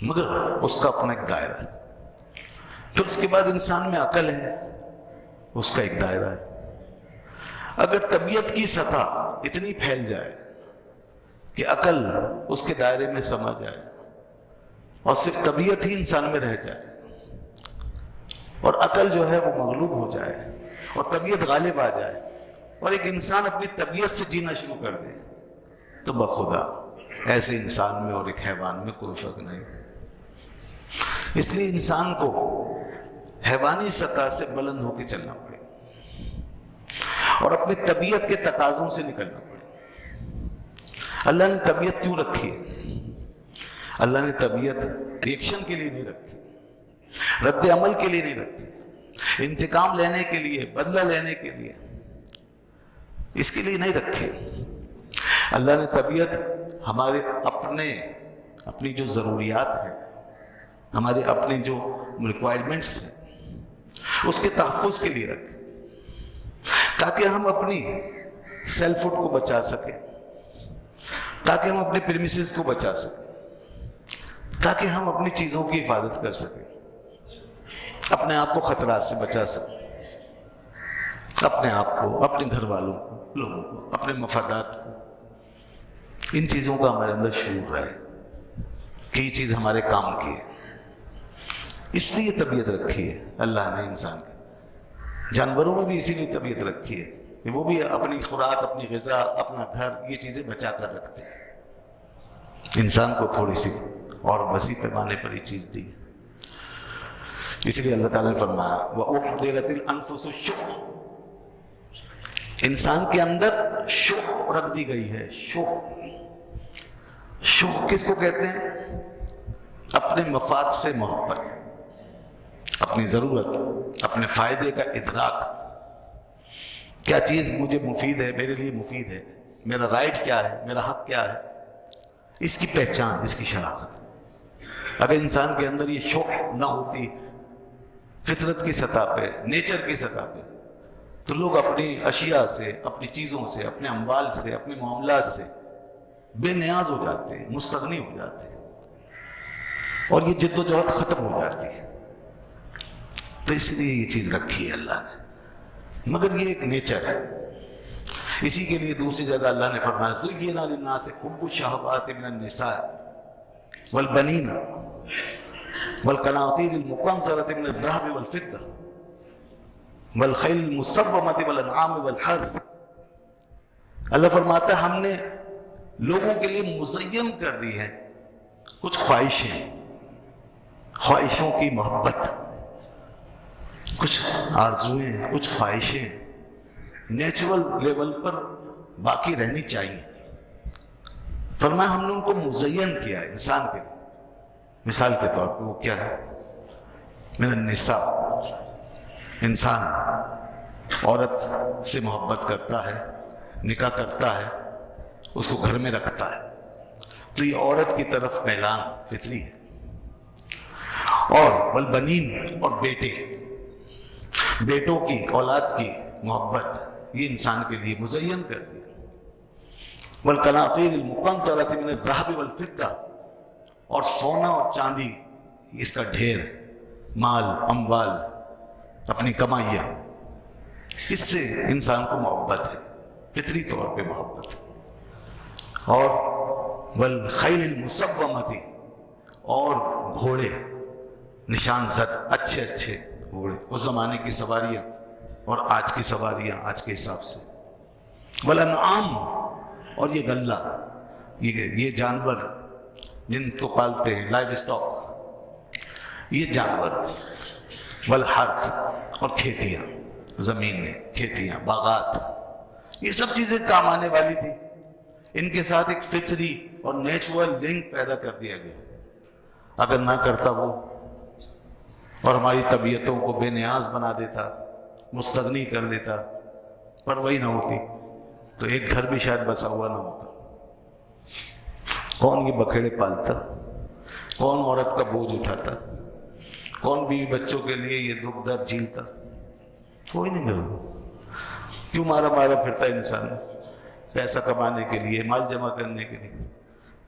مگر اس کا اپنا ایک دائرہ ہے. پھر اس کے بعد انسان میں عقل ہے، اس کا ایک دائرہ ہے. اگر طبیعت کی سطح اتنی پھیل جائے کہ عقل اس کے دائرے میں سما جائے اور صرف طبیعت ہی انسان میں رہ جائے اور عقل جو ہے وہ مغلوب ہو جائے اور طبیعت غالب آ جائے اور ایک انسان اپنی طبیعت سے جینا شروع کر دے، تو بخدا ایسے انسان میں اور ایک حیوان میں کوئی فرق نہیں. اس لیے انسان کو حیوانی سطح سے بلند ہو کے چلنا پڑے اور اپنی طبیعت کے تقاضوں سے نکلنا پڑے. اللہ نے طبیعت کیوں رکھی ہے؟ اللہ نے طبیعت ریئیکشن کے لیے نہیں رکھی، رد عمل کے لیے نہیں رکھی، انتقام لینے کے لیے، بدلہ لینے کے لیے، اس کے لیے نہیں رکھے. اللہ نے طبیعت ہمارے اپنی جو ضروریات ہیں، ہمارے اپنے جو ریکوائرمنٹس ہیں، اس کے تحفظ کے لیے رکھے تاکہ ہم اپنی سیلف فوڈ کو بچا سکیں، تاکہ ہم اپنے پریمیسز کو بچا سکیں، تاکہ ہم اپنی چیزوں کی حفاظت کر سکیں، اپنے آپ کو خطرات سے بچا سکیں، اپنے آپ کو، اپنے گھر والوں کو، لوگوں کو، اپنے مفادات کو. ان چیزوں کا ہمارے اندر شعور رہے کہ یہ چیز ہمارے کام کی ہے. اس لیے طبیعت رکھی ہے اللہ نے انسان کی. جانوروں میں بھی اسی لیے طبیعت رکھی ہے کہ وہ بھی اپنی خوراک، اپنی غذا، اپنا گھر، یہ چیزیں بچا کر رکھتے ہیں. انسان کو تھوڑی سی اور وسیع پیمانے پر یہ چیز دی ہے. اس لیے اللہ تعالیٰ نے فرمایا وَأُحْضِرَتِ الْأَنفُسُ الشُّحَّ، انسان کے اندر شح رکھ دی گئی ہے. شح کس کو کہتے ہیں؟ اپنے مفاد سے محبت، اپنی ضرورت، اپنے فائدے کا ادراک. کیا چیز مجھے مفید ہے، میرے لیے مفید ہے، میرا رائٹ کیا ہے، میرا حق کیا ہے، اس کی پہچان، اس کی شناخت. اگر انسان کے اندر یہ شح نہ ہوتی فطرت کی سطح پہ، نیچر کی سطح پہ، تو لوگ اپنی اشیاء سے، اپنی چیزوں سے، اپنے اموال سے، اپنے معاملات سے بے نیاز ہو جاتے ہیں، مستغنی ہو جاتے ہیں اور یہ جد و جہد ختم ہو جاتی ہے. تو اس لیے یہ چیز رکھی ہے اللہ نے. مگر یہ ایک نیچر ہے. اسی کے لیے دوسری جگہ اللہ نے فرمایا زُيِّنَ لِلنَّاسِ حُبُّ الشَّهَوَاتِ مِنَ النِّسَاءِ وَالْبَنِينَ وَالْقَنَاطِيرِ الْمُقَنطَرَةِ مِنَ الذَّهَبِ وَالْفِضَّةِ وَالْخَيْلِ الْمُصَوَّمَةِ وَالْأَنْعَامِ وَالْحَرْثِ. اللہ فرماتا ہے ہم نے لوگوں کے لیے مزین کر دی ہے کچھ خواہشیں، خواہشوں کی محبت، کچھ آرزویں، کچھ خواہشیں نیچرل لیول پر باقی رہنی چاہیے. فرمایا ہم نے ان کو مزین کیا ہے انسان کے لیے. مثال کے طور پہ وہ کیا ہے؟ من النساء، انسان عورت سے محبت کرتا ہے، نکاح کرتا ہے، اس کو گھر میں رکھتا ہے، تو یہ عورت کی طرف میلان فطری ہے. اور والبنین، اور بیٹوں کی، اولاد کی محبت یہ انسان کے لیے مزین کر دیا. والقناطیر المقنطرۃ من الذهب والفضہ، اور سونا اور چاندی اس کا ڈھیر، مال، اموال، اپنی کمائیاں، اس سے انسان کو محبت ہے، فطری طور پہ محبت ہے. اور والخیل المصومۃ، اور گھوڑے نشان زد، اچھے اچھے گھوڑے، اس زمانے کی سواریاں اور آج کی سواریاں آج کے حساب سے. والانعام، اور یہ غلہ، یہ جانور جن کو پالتے ہیں، لائیو اسٹاک، یہ جانور. والحرث، اور کھیتیاں، زمینیں، کھیتیاں، باغات، یہ سب چیزیں کام آنے والی تھی. ان کے ساتھ ایک فطری اور نیچرل لنک پیدا کر دیا گیا. اگر نہ کرتا وہ اور ہماری طبیعتوں کو بے نیاز بنا دیتا، مستغنی کر دیتا، پر وہی نہ ہوتی تو ایک گھر بھی شاید بسا ہوا نہ ہوتا. کون یہ بکھیڑے پالتا؟ کون عورت کا بوجھ اٹھاتا؟ کون بیوی بچوں کے لیے یہ دکھ درد جھیلتا؟ کوئی نہیں کرتا. کیوں مارا پھرتا انسان پیسہ کمانے کے لیے، مال جمع کرنے کے لیے؟